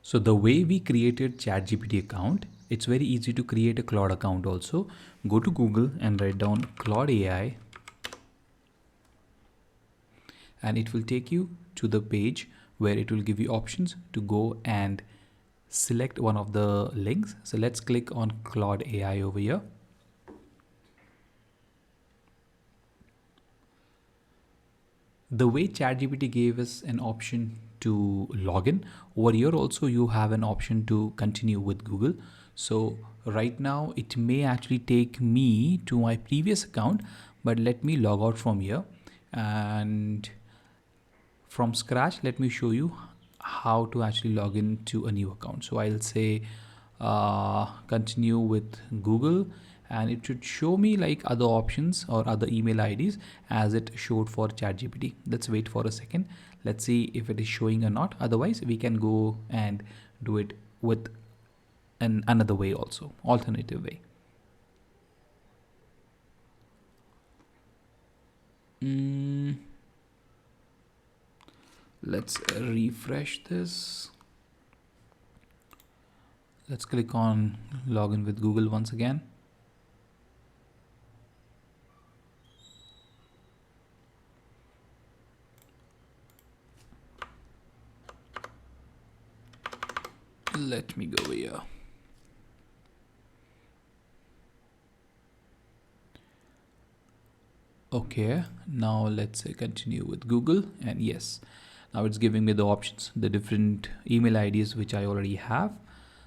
So the way we created ChatGPT account, it's very easy to create a Claude account also. Go to Google and write down Claude AI, and it will take you to the page where it will give you options to go and select one of the links. So let's click on Claude AI over here. The way ChatGPT gave us an option to log in, over here also you have an option to continue with Google. So right now it may actually take me to my previous account, but let me log out from here, and from scratch let me show you how to actually log into a new account. So I'll say continue with Google, and it should show me like other options or other email IDs as it showed for ChatGPT. Let's wait for a second. Let's see if it is showing or not. Otherwise we can go and do it with another way also, alternative way. Let's refresh this. Let's click on login with Google once again. Let me go here. Okay, now let's say continue with Google, and yes, now it's giving me the options, the different email IDs which I already have.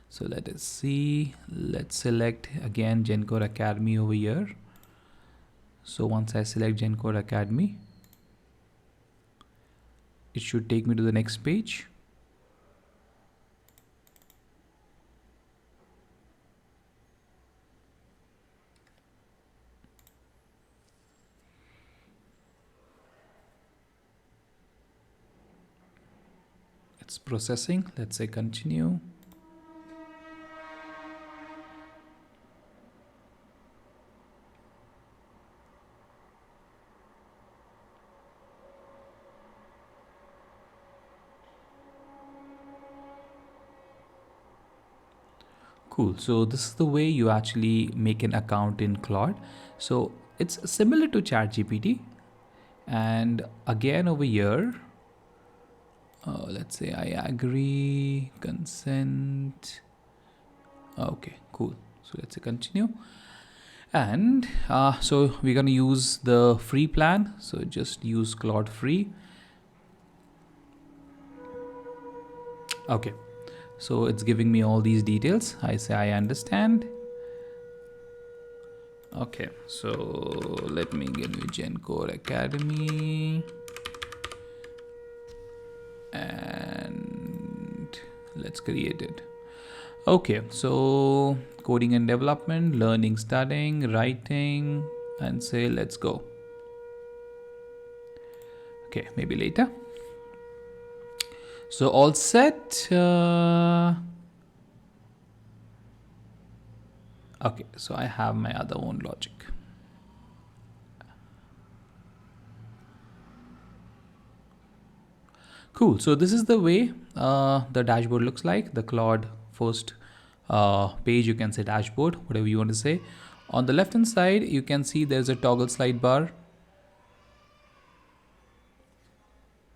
So let us see. Let's select again GenCode Academy over here. So once I select GenCode Academy, it should take me to the next page. It's processing. Let's say continue. Cool. So this is the way you actually make an account in Claude. So it's similar to ChatGPT. And again over here, let's say I agree, consent. Okay, cool. So let's say continue. And so we're going to use the free plan. So just use Claude free. Okay. So it's giving me all these details. I say I understand. Okay, so let me give you GenCode Academy, and let's create it. Okay, so coding and development, learning, studying, writing, and say let's go. Okay, maybe later. So all set. Okay, so I have my other own logic. Cool. So this is the way the dashboard looks like. The Claude first page, you can say dashboard, whatever you want to say. On the left hand side, you can see there's a toggle slide bar.